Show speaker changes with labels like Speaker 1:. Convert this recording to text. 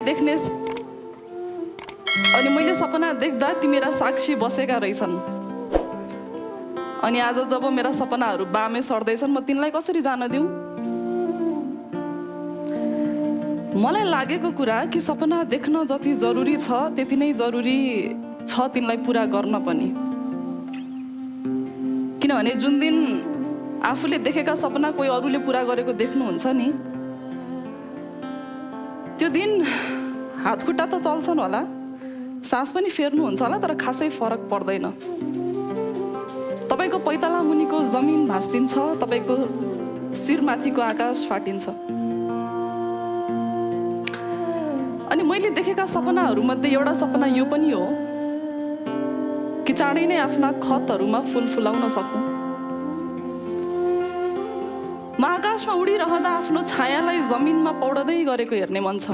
Speaker 1: देख्ने अनि मैले सपना देख्दा ती मेरा साक्षी बसेका रहेछन्। अनि आज जब मेरा सपनाहरू बामे सर्दैछन् म तिनलाई कसरी जान दिउँ? मलाई लागेको कुरा कि सपना देख्न जति जरुरी छ त्यति नै जरुरी छ तिनलाई पुरा गर्न पनि। किनभने जुन दिन आफूले देखेका सपना कोही अरूले पुरा गरेको देख्नुहुन्छ नि, त्यो दिन हातखुट्टा त चल्छन् होला, सास पनि फेर्नुहुन्छ होला, तर खासै फरक पर्दैन। तपाईको पैताला मुनिको जमिन भाँसिन्छ, तपाईको शिरमाथिको आकाश फाटिन्छ। अनि मैले देखेका सपनाहरूमध्ये एउटा सपना यो पनि हो कि चाँडै नै आफ्ना खतहरूमा फुल फुलाउन सकूँ। म आकाशमा उडिरहँदा आफ्नो छायालाई जमिनमा पौडदै गरेको हेर्ने मन छ।